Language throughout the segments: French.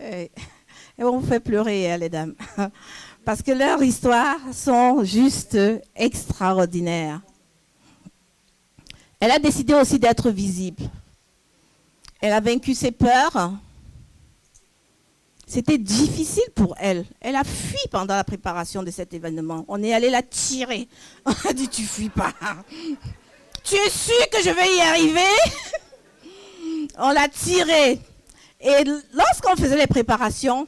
Et on me fait pleurer, hein, les dames. Parce que leurs histoires sont juste extraordinaires. Elle a décidé aussi d'être visible. Elle a vaincu ses peurs. C'était difficile pour elle. Elle a fui pendant la préparation de cet événement. On est allé la tirer. On a dit, tu fuis pas. Tu es sûr que je vais y arriver? On l'a tirée. Et lorsqu'on faisait les préparations,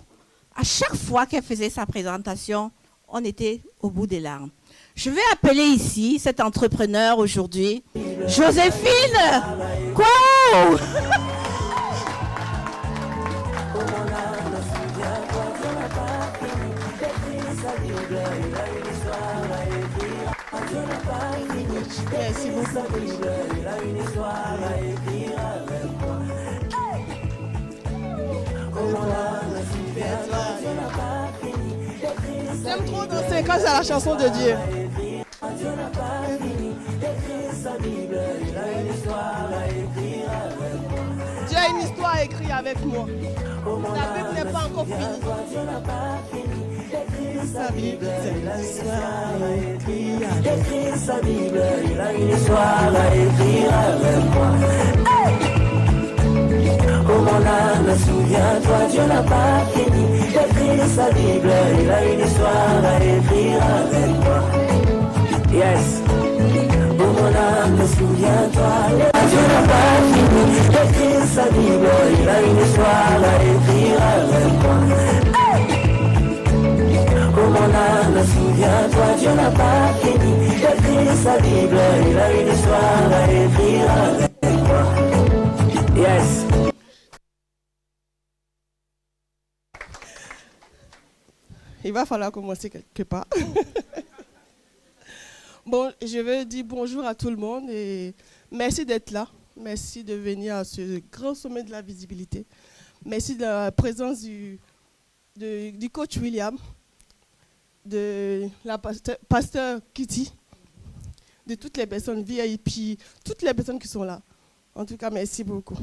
à chaque fois qu'elle faisait sa présentation, on était au bout des larmes. Je vais appeler ici cet entrepreneur aujourd'hui, Joséphine Kwao. Merci beaucoup. J'aime trop danser quand c'est la chanson de Dieu. Dieu a une histoire à écrire avec moi. La Bible n'est pas encore finie. Sa Bible, c'est une histoire à écrire. Écrire sa Bible, il a une histoire à écrire avec moi. Oh mon âme, souviens-toi, Dieu n'a pas fini d'écrire sa Bible, il a une histoire à écrire avec moi. Yes. Oh mon âme, souviens-toi, Dieu n'a pas fini d'écrire sa Bible, il a une histoire à écrire avec moi. Oh mon âme, souviens-toi, Dieu n'a pas fini d'écrire sa Bible, il a une histoire à écrire avec moi. Yes. Il va falloir commencer quelque part. Bon, je veux dire bonjour à tout le monde et merci d'être là. Merci de venir à ce grand sommet de la visibilité. Merci de la présence du coach William, de la pasteur Kitty, de toutes les personnes VIP, toutes les personnes qui sont là. En tout cas, merci beaucoup.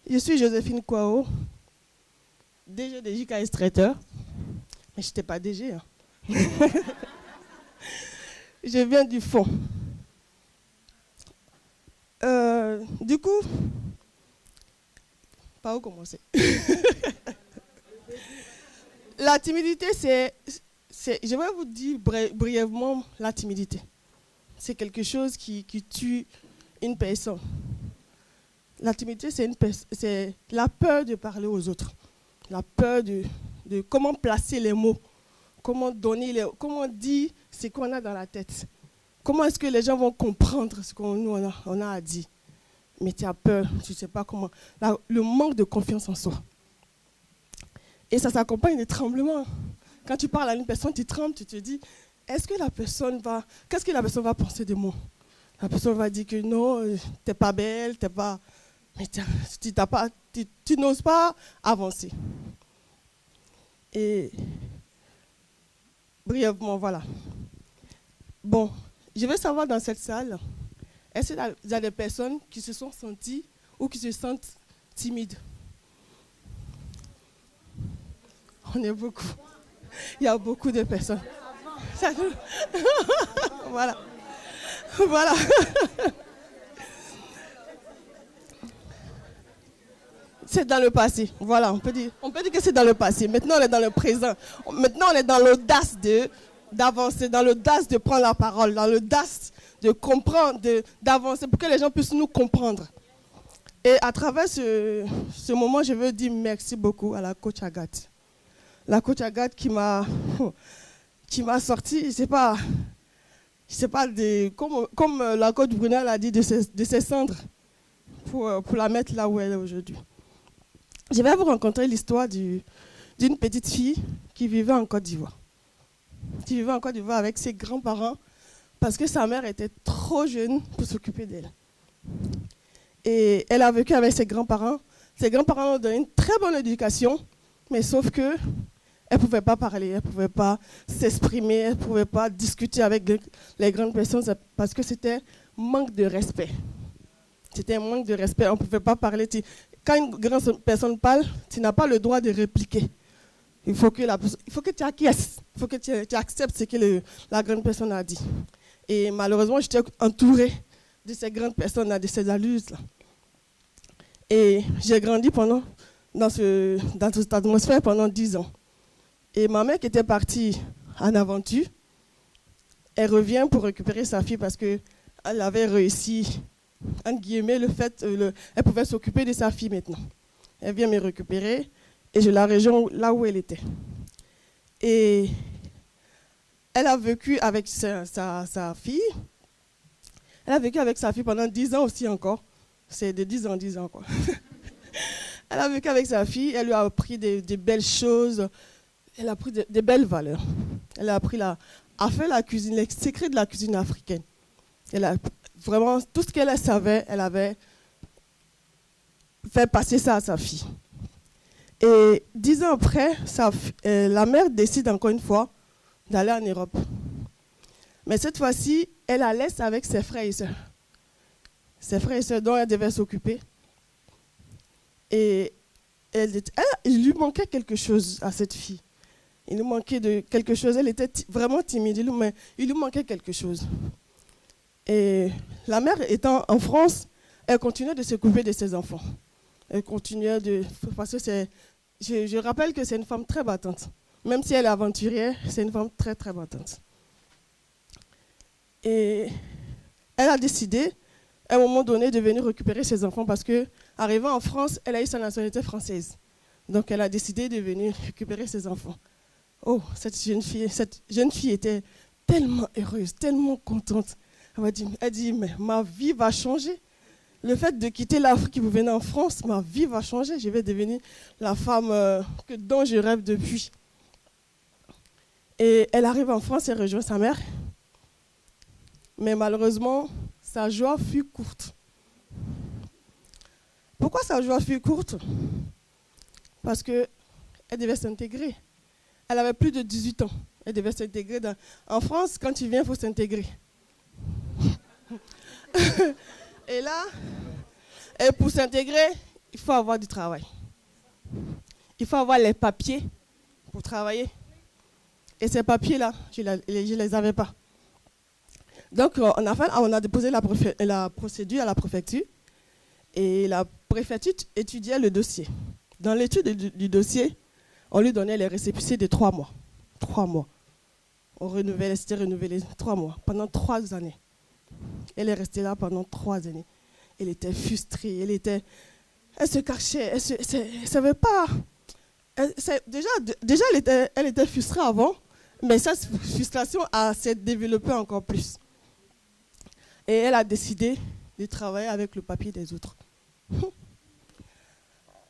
Je suis Joséphine Kwao, DG de JKS Traiteur. Mais je n'étais pas DG. Hein. Je viens du fond. Du coup, par où commencer? La timidité, je vais vous dire brièvement la timidité. C'est quelque chose qui tue une personne. La timidité, c'est la peur de parler aux autres. La peur de comment placer les mots, comment dire ce qu'on a dans la tête. Comment est-ce que les gens vont comprendre ce qu'on a à dire. Mais tu as peur, tu ne sais pas comment. Le manque de confiance en soi. Et ça s'accompagne de tremblements. Quand tu parles à une personne, tu trembles, tu te dis, qu'est-ce que la personne va penser de moi? La personne va dire que non, tu n'es pas belle, mais tu n'oses pas avancer. Et brièvement, voilà. Bon, je veux savoir dans cette salle, est-ce qu'il y a des personnes qui se sont senties ou qui se sentent timides? On est beaucoup. Il y a beaucoup de personnes. Voilà. Voilà. C'est dans le passé. Voilà, on peut dire que c'est dans le passé. Maintenant, on est dans le présent. Maintenant, on est dans l'audace d'avancer, dans l'audace de prendre la parole, dans l'audace de comprendre, d'avancer pour que les gens puissent nous comprendre. Et à travers ce moment, je veux dire merci beaucoup à la coach Agathe. La coach Agathe qui m'a sorti, je sais pas comme la coach Brunel a dit, de ses cendres pour la mettre là où elle est aujourd'hui. Je vais vous rencontrer l'histoire d'une petite fille qui vivait en Côte d'Ivoire. Qui vivait en Côte d'Ivoire avec ses grands-parents parce que sa mère était trop jeune pour s'occuper d'elle. Et elle a vécu avec ses grands-parents. Ses grands-parents ont donné une très bonne éducation, mais sauf que elle ne pouvait pas parler, elle ne pouvait pas s'exprimer, elle ne pouvait pas discuter avec les grandes personnes parce que c'était manque de respect. C'était un manque de respect, on ne pouvait pas parler. quand une grande personne parle, tu n'as pas le droit de répliquer. Il faut que tu acquiesces, il faut que tu acceptes ce que la grande personne a dit. Et malheureusement, j'étais entourée de ces grandes personnes-là, de ces adultes-là. Et j'ai grandi dans cette atmosphère pendant 10 ans. Et ma mère qui était partie en aventure, elle revient pour récupérer sa fille parce qu'elle avait réussi, entre guillemets, elle pouvait s'occuper de sa fille maintenant. Elle vient me récupérer et je la rejoins là où elle était. Et elle a vécu avec sa fille. Elle a vécu avec sa fille pendant 10 ans aussi encore. C'est de 10 ans en 10 ans, quoi. Elle a vécu avec sa fille, elle lui a appris des belles choses, elle a appris des belles valeurs. Elle a appris à faire la cuisine, les secrets de la cuisine africaine. Elle a vraiment, tout ce qu'elle savait, elle avait fait passer ça à sa fille. Et 10 ans après, la mère décide encore une fois d'aller en Europe. Mais cette fois-ci, elle la laisse avec ses frères et sœurs. Ses frères et sœurs dont elle devait s'occuper. Et il lui manquait quelque chose à cette fille. Il lui manquait de quelque chose. Elle était vraiment timide, mais il lui manquait quelque chose. Et la mère étant en France, elle continuait de s'occuper de ses enfants. Elle continuait parce que je rappelle que c'est une femme très battante. Même si elle est aventurière, c'est une femme très, très battante. Et elle a décidé, à un moment donné, de venir récupérer ses enfants parce qu'arrivant en France, elle a eu sa nationalité française. Donc, elle a décidé de venir récupérer ses enfants. Oh, cette jeune fille était tellement heureuse, tellement contente. Elle dit, mais ma vie va changer. Le fait de quitter l'Afrique pour venir en France, ma vie va changer. Je vais devenir la femme dont je rêve depuis. Et elle arrive en France et rejoint sa mère. Mais malheureusement, sa joie fut courte. Pourquoi sa joie fut courte? Parce qu'elle devait s'intégrer. Elle avait plus de 18 ans. Elle devait s'intégrer. En France, quand tu viens, il faut s'intégrer. Et là, pour s'intégrer, il faut avoir du travail. Il faut avoir les papiers pour travailler. Et ces papiers-là, je ne les avais pas. Donc, on a déposé la procédure à la préfecture. Et la préfecture étudiait le dossier. Dans l'étude du dossier, on lui donnait les récépissés de 3 mois. 3 mois. C'était renouvelé 3 mois, pendant 3 années. Elle est restée là pendant 3 années. Elle était frustrée, elle se cachait, elle ne savait pas. Déjà elle était frustrée avant, mais cette frustration s'est développée encore plus. Et elle a décidé de travailler avec le papier des autres.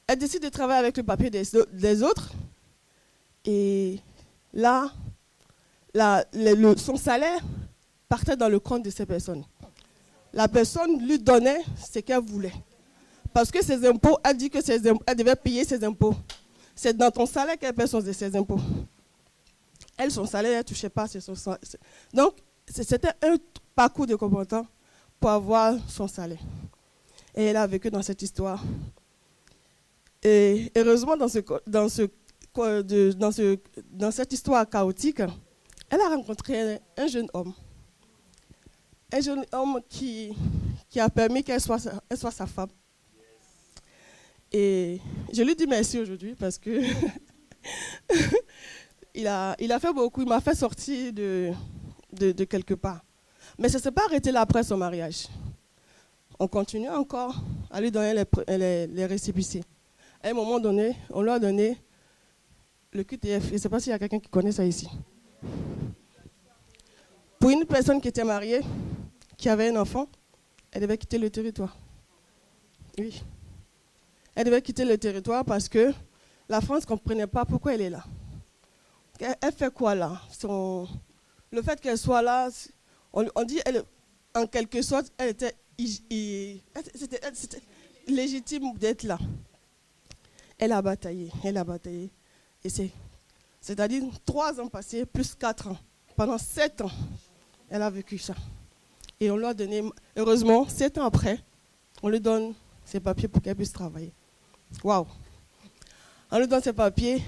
Elle décide de travailler avec le papier des autres. Et là, son salaire partait dans le compte de ces personnes. La personne lui donnait ce qu'elle voulait. Parce que ses impôts, elle dit qu'elle devait payer ses impôts. C'est dans ton salaire qu'elle paie ses impôts. Elle, son salaire, elle ne touchait pas. Donc, c'était un parcours de combattant pour avoir son salaire. Et elle a vécu dans cette histoire. Et heureusement, dans cette histoire chaotique, elle a rencontré un jeune homme. Un jeune homme qui a permis qu'elle soit sa femme. Et je lui dis merci aujourd'hui parce que il a fait beaucoup. Il m'a fait sortir de quelque part. Mais ça ne s'est pas arrêté là après son mariage. On continue encore à lui donner les récépissés. À un moment donné, on lui a donné le QTF. Je ne sais pas s'il y a quelqu'un qui connaît ça ici. Pour une personne qui était mariée, qui avait un enfant, elle devait quitter le territoire. Oui. Elle devait quitter le territoire parce que la France ne comprenait pas pourquoi elle est là. Elle fait quoi là? Le fait qu'elle soit là, on dit, en quelque sorte, c'était légitime d'être là. Elle a bataillé. Et c'est-à-dire 3 ans passés, plus 4 ans. Pendant 7 ans, elle a vécu ça. Et on lui a donné, heureusement, 7 ans après, on lui donne ses papiers pour qu'elle puisse travailler. Waouh. En lui donnant ses papiers,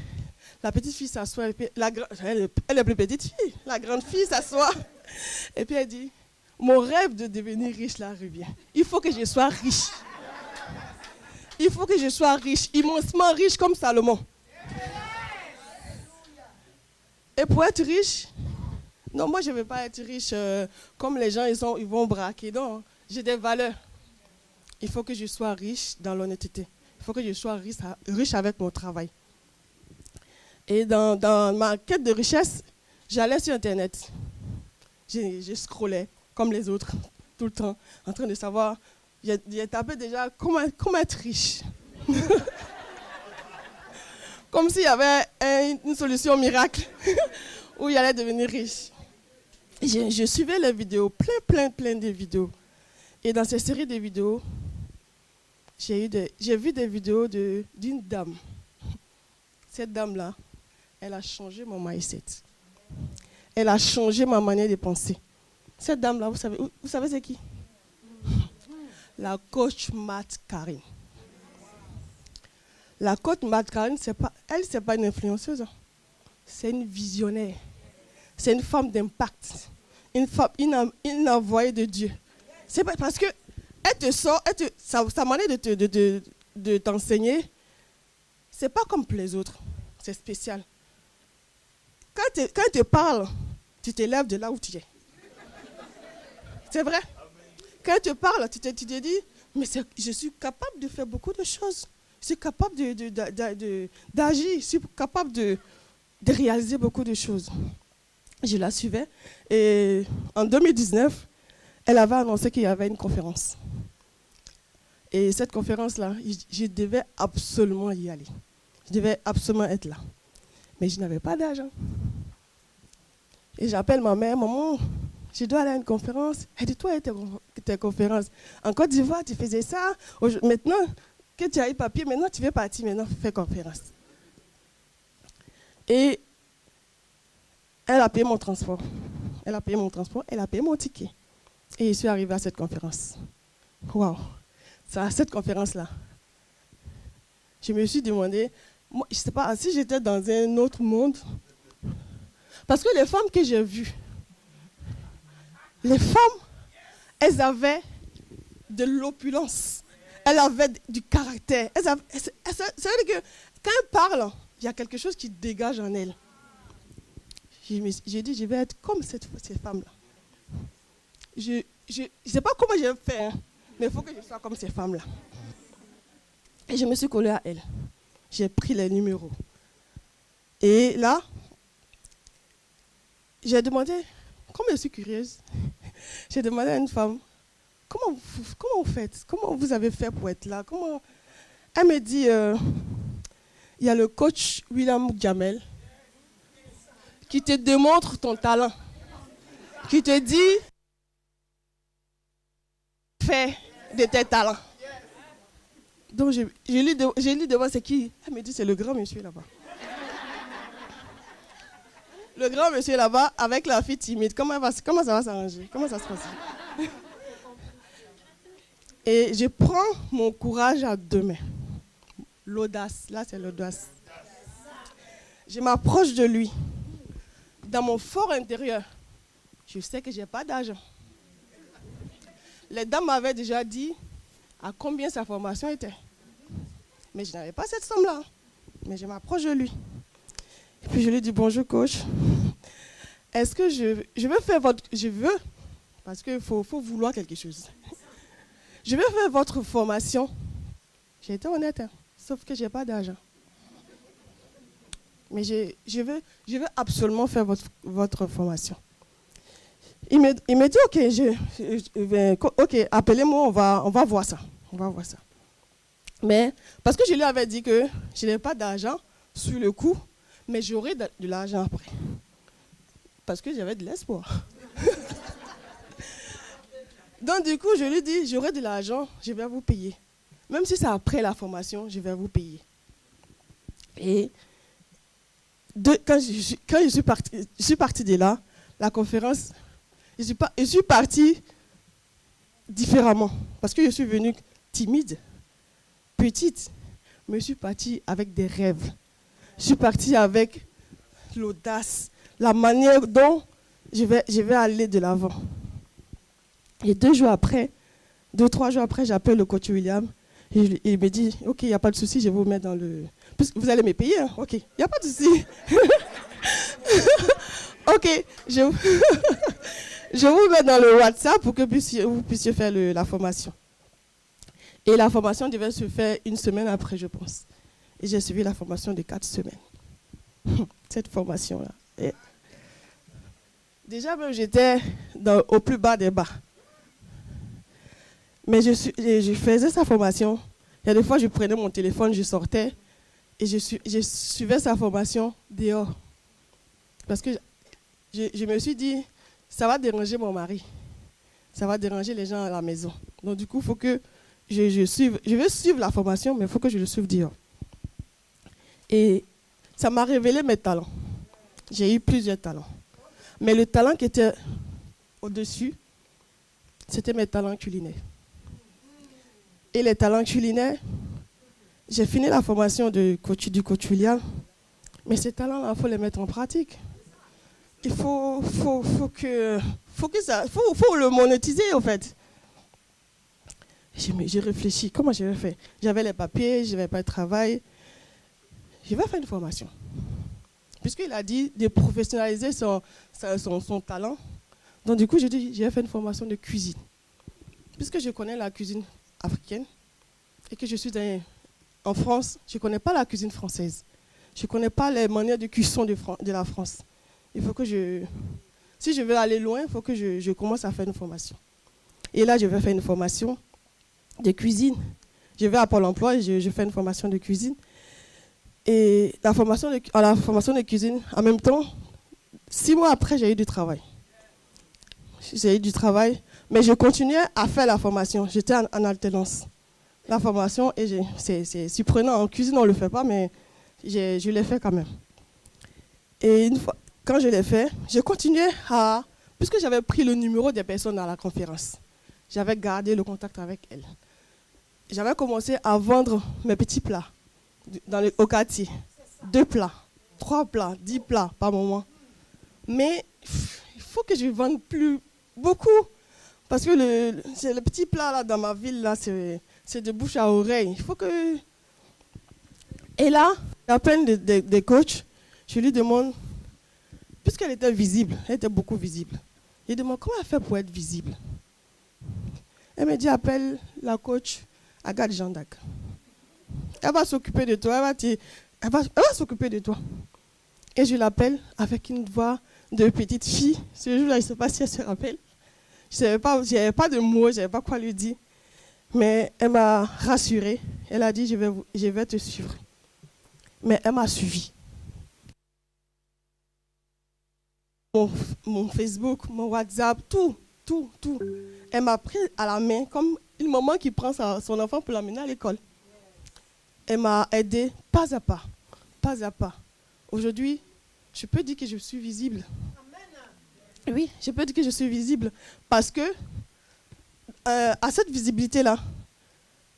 la petite fille s'assoit, et puis elle est plus petite fille, la grande fille s'assoit, et puis elle dit, mon rêve de devenir riche là revient. Il faut que je sois riche. Il faut que je sois riche, immensement riche comme Salomon. Et pour être riche, non, moi je ne veux pas être riche comme les gens, ils vont braquer. Non, j'ai des valeurs. Il faut que je sois riche dans l'honnêteté. Il faut que je sois riche avec mon travail. Et dans ma quête de richesse, j'allais sur Internet. Je scrollais comme les autres, tout le temps, en train de savoir. J'ai tapé déjà comment être riche. Comme s'il y avait une solution miracle où il allait devenir riche. Je suivais les vidéos, plein de vidéos. Et dans ces séries de vidéos, j'ai vu des vidéos d'une dame. Cette dame-là, elle a changé mon mindset. Elle a changé ma manière de penser. Cette dame-là, vous savez c'est qui? La coach Matt Karine. La coach Matt Karine, c'est pas une influenceuse. C'est une visionnaire. C'est une femme d'impact. Une envoyée de Dieu. C'est parce que elle te sort, sa manière de t'enseigner, c'est pas comme les autres. C'est spécial. Quand elle te parle, tu t'élèves de là où tu es. C'est vrai. Quand elle te parle, tu te dis, mais je suis capable de faire beaucoup de choses. Je suis capable d'agir. Je suis capable de réaliser beaucoup de choses. Je la suivais. Et en 2019, elle avait annoncé qu'il y avait une conférence. Et cette conférence-là, je devais absolument y aller. Je devais absolument être là. Mais je n'avais pas d'argent. Et j'appelle ma mère, maman, je dois aller à une conférence. Elle dit, toi, tes conférences. En Côte d'Ivoire, tu faisais ça. Maintenant que tu as eu papier, maintenant tu veux partir, maintenant faire conférence. Et elle a payé mon transport. Elle a payé mon ticket. Et je suis arrivée à cette conférence. Waouh! À cette conférence-là, je me suis demandé, moi, je ne sais pas si j'étais dans un autre monde. Parce que les femmes que j'ai vues, les femmes, elles avaient de l'opulence. Elles avaient du caractère. Ça veut dire que quand elles parlent, il y a quelque chose qui dégage en elles. J'ai dit, je vais être comme ces femmes-là. Je ne sais pas comment je vais faire, mais il faut que je sois comme ces femmes-là. Et je me suis collée à elles. J'ai pris les numéros. Et là, j'ai demandé, comme je suis curieuse, j'ai demandé à une femme, comment vous faites? Comment vous avez fait pour être là? Elle me dit, il y a le coach William Jamel qui te démontre ton talent, qui te dit, fais de tes talents. Donc j'ai lu devant, c'est qui? Elle me dit, c'est le grand monsieur là-bas. Le grand monsieur là-bas, avec la fille timide, comment ça va s'arranger? Comment ça se passe? Et je prends mon courage à deux mains. L'audace, là c'est l'audace. Je m'approche de lui. Dans mon fort intérieur, je sais que je n'ai pas d'argent. Les dames m'avaient déjà dit à combien sa formation était. Mais je n'avais pas cette somme-là. Mais je m'approche de lui. Et puis je lui dis, bonjour coach. Est-ce que je veux faire votre... Je veux, parce qu'il faut vouloir quelque chose. Je veux faire votre formation. J'ai été honnête, hein, sauf que je n'ai pas d'argent. Mais je veux absolument faire votre formation. Il me dit, ok, appelez-moi, on va voir ça. On va voir ça. Mais, parce que je lui avais dit que je n'ai pas d'argent sur le coup, mais j'aurai de l'argent après. Parce que j'avais de l'espoir. Donc, du coup, je lui dis, j'aurai de l'argent, je vais vous payer. Même si c'est après la formation, je vais vous payer. Et quand je suis partie de là, la conférence, je suis partie différemment. Parce que je suis venue timide, petite. mais je suis partie avec des rêves. Je suis partie avec l'audace, la manière dont je vais aller de l'avant. Et 2 jours après, 2-3 jours après, j'appelle le coach William. Et il me dit, OK, il n'y a pas de souci, je vais vous mettre dans le... Vous allez me payer, hein? OK, il n'y a pas de souci. OK, je vous mets dans le WhatsApp pour que vous puissiez faire la formation. Et la formation devait se faire 1 semaine après, je pense. Et j'ai suivi la formation de 4 semaines. Cette formation-là. Et déjà, même, j'étais au plus bas des bas. Mais je faisais sa formation. Il y a des fois, je prenais mon téléphone, je sortais et je suivais sa formation dehors. Parce que je me suis dit, ça va déranger mon mari. Ça va déranger les gens à la maison. Donc, du coup, il faut que je suive. Je veux suivre la formation, mais il faut que je le suive dehors. Et ça m'a révélé mes talents. J'ai eu plusieurs talents. Mais le talent qui était au-dessus, c'était mes talents culinaires. Et les talents culinaires, j'ai fini la formation du coach mais ces talents-là, il faut les mettre en pratique. Il faut le monétiser, en fait. J'ai réfléchi, comment je vais faire? J'avais les papiers, je n'avais pas de travail. Je vais faire une formation. Puisqu'il a dit de professionnaliser son talent. Donc, du coup, j'ai dit, je vais faire une formation de cuisine. Puisque je connais la cuisine africaine et que je suis en France, je ne connais pas la cuisine française. Je ne connais pas les manières de cuisson de la France. Il faut que si je veux aller loin, il faut que je commence à faire une formation. Et là, je vais faire une formation de cuisine. Je vais à Pôle emploi et je fais une formation de cuisine. Et la formation de cuisine, en même temps, 6 mois après, j'ai eu du travail. J'ai eu du travail, mais je continuais à faire la formation. J'étais en alternance. La formation, et c'est surprenant, en cuisine on ne le fait pas, mais je l'ai fait quand même. Et une fois, quand je l'ai fait, j'ai continué puisque j'avais pris le numéro des personnes à la conférence, j'avais gardé le contact avec elles. J'avais commencé à vendre mes petits plats au quartier. 2 plats, 3 plats, 10 plats par moment. Mais il faut que je vende beaucoup. Parce que le petit plat là, dans ma ville, là, c'est de bouche à oreille. Il faut que... Et là, j'appelle des coachs, je lui demande, puisqu'elle était visible, elle était beaucoup visible, je lui demande comment elle fait pour être visible. Elle me dit, appelle la coach Agathe Jeanne d'Arc. Elle va s'occuper de toi, elle va s'occuper de toi. Et je l'appelle avec une voix de petite fille. Ce jour-là, je ne sais pas si elle se rappelle. Je n'avais pas de mots, je ne savais pas quoi lui dire. Mais elle m'a rassurée. Elle a dit, je vais te suivre. Mais elle m'a suivi. Mon Facebook, mon WhatsApp, tout. Elle m'a pris à la main comme une maman qui prend son enfant pour l'amener à l'école. Elle m'a aidé pas à pas. Aujourd'hui, je peux dire que je suis visible. Oui, je peux dire que je suis visible parce que à cette visibilité-là,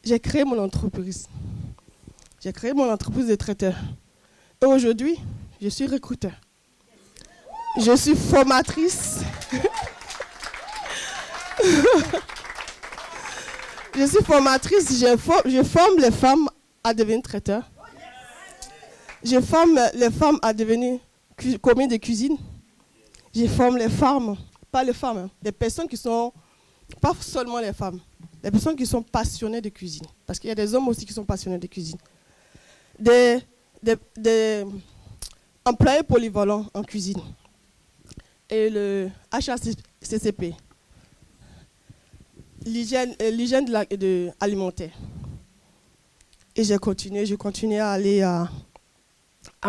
j'ai créé mon entreprise. J'ai créé mon entreprise de traiteur. Et aujourd'hui, je suis recruteur. Je suis formatrice. Je suis formatrice. Je forme les femmes à devenir traiteurs. Je forme les femmes à devenir commis de cuisine. Je forme les femmes, pas les femmes, hein, les personnes qui sont, pas seulement les femmes, les personnes qui sont passionnées de cuisine. Parce qu'il y a des hommes aussi qui sont passionnés de cuisine. Des employés polyvalents en cuisine. Et le HACCP, l'hygiène alimentaire. Et j'ai continué à aller à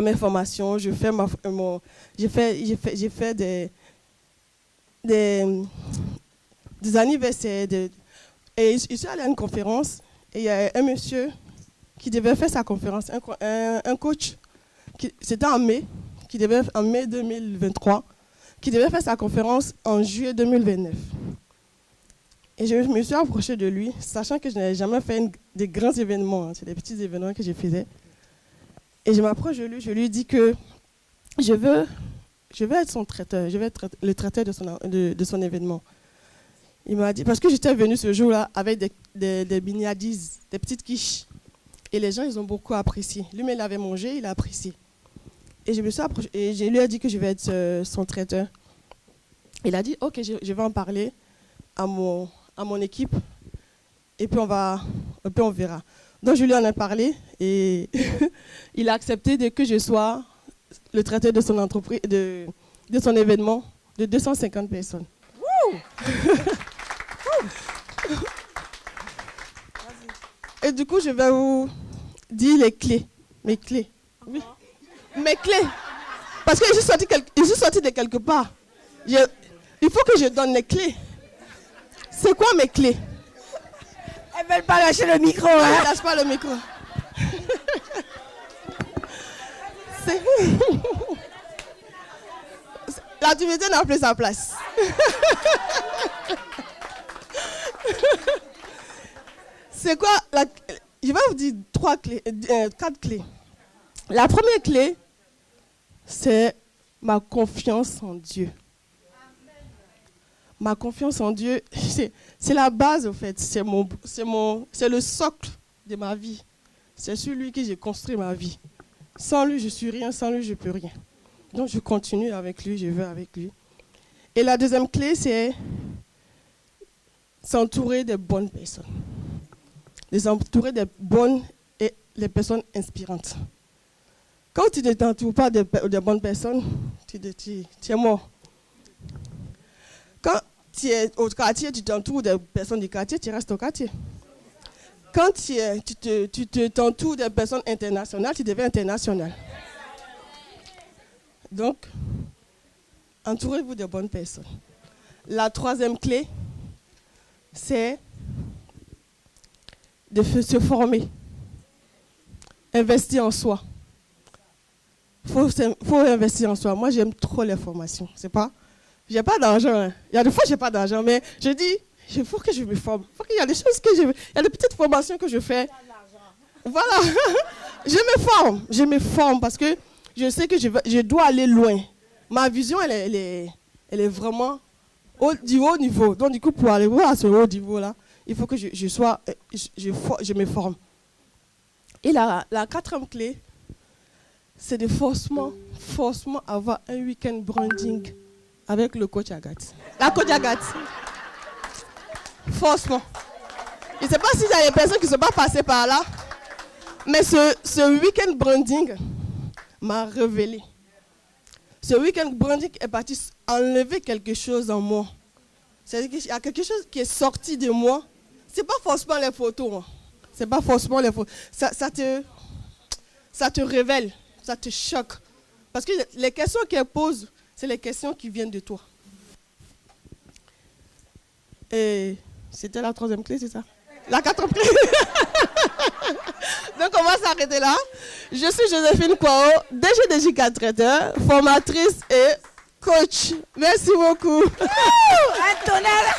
mes formations. Je fais j'ai fait des anniversaires. Et je suis allée à une conférence et il y a un monsieur qui devait faire sa conférence, un coach, c'était en mai 2023, qui devait faire sa conférence en juillet 2029. Et je me suis approchée de lui, sachant que je n'avais jamais fait des grands événements. Hein, c'est des petits événements que je faisais. Et je m'approche de lui, je lui dis que je veux être son traiteur, je veux être le traiteur de son événement. Il m'a dit, parce que j'étais venue ce jour-là avec des bignadises, des petites quiches. Et les gens, ils ont beaucoup apprécié. Lui-même, il avait mangé, il a apprécié. Et je me suis approchée et je lui ai dit que je vais être son traiteur. Il a dit, ok, je vais en parler à mon équipe et puis on verra. Donc je lui en ai parlé et il a accepté que je sois le traiteur de son entreprise, de son événement de 250 personnes. Et du coup, je vais vous dire les clés. Mes clés. Oui. Mes clés. Parce que je suis sortie de quelque part. Il faut que je donne les clés. C'est quoi mes clés? Elles ne veulent pas lâcher le micro. Je Hein? ne lâche pas le micro. La timidité n'a plus sa place. C'est quoi je vais vous dire 4 clés. La première clé, c'est ma confiance en Dieu. Ma confiance en Dieu, c'est la base, en fait. C'est le socle de ma vie. C'est sur lui que j'ai construit ma vie. Sans lui, je suis rien. Sans lui, je ne peux rien. Donc, je continue avec lui, je vais avec lui. Et la deuxième clé, c'est s'entourer des bonnes personnes. S'entourer des bonnes et les personnes inspirantes. Quand tu ne t'entoures pas de bonnes personnes, tu es mort. Quand tu es au quartier, tu t'entoures des personnes du quartier, tu restes au quartier. Quand tu t'entoures des personnes internationales, tu deviens international. Donc, entourez-vous de bonnes personnes. La troisième clé, c'est de se former. Investir en soi. Faut investir en soi. Moi, j'aime trop les formations. C'est pas... J'ai pas d'argent. Hein. Il y a des fois, j'ai pas d'argent, mais je dis, il faut que je me forme. Il y a des choses que il y a des petites formations que je fais. Voilà. Je me forme parce que je sais que je dois aller loin. Ma vision, elle est vraiment du haut niveau. Donc, du coup, pour aller à ce haut niveau-là, il faut que je me forme. Et la quatrième clé, c'est de forcément avoir un week-end branding avec le coach Agathe. La coach Agathe. Forcément. Je ne sais pas s'il y a des personnes qui ne sont pas passées par là, mais ce week-end branding m'a révélé. Ce week-end branding est parti enlever quelque chose en moi. C'est-à-dire qu'il y a quelque chose qui est sorti de moi. Ce n'est pas forcément les photos. Hein. C'est pas forcément les photos. Ça te révèle, ça te choque. Parce que les questions qu'elle pose, c'est les questions qui viennent de toi. Et c'était la troisième clé, c'est ça? La quatrième clé. Donc on va s'arrêter là. Je suis Joséphine Kwao, DGDJ traiteur, formatrice et coach. Merci beaucoup. Antonella.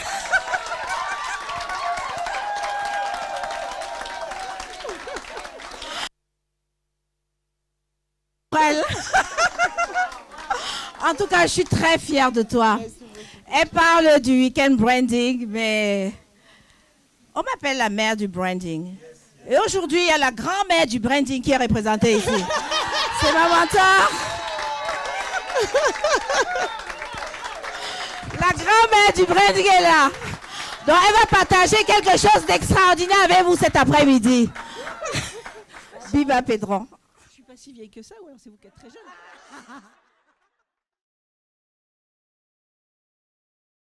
En tout cas, je suis très fière de toi. Elle parle du week-end branding, mais on m'appelle la mère du branding. Et aujourd'hui, il y a la grand-mère du branding qui est représentée ici. C'est ma mentor. La grand-mère du branding est là. Donc, elle va partager quelque chose d'extraordinaire avec vous cet après-midi. Viva Pedro. Je ne suis pas si vieille que ça, ou alors c'est vous qui êtes très jeune.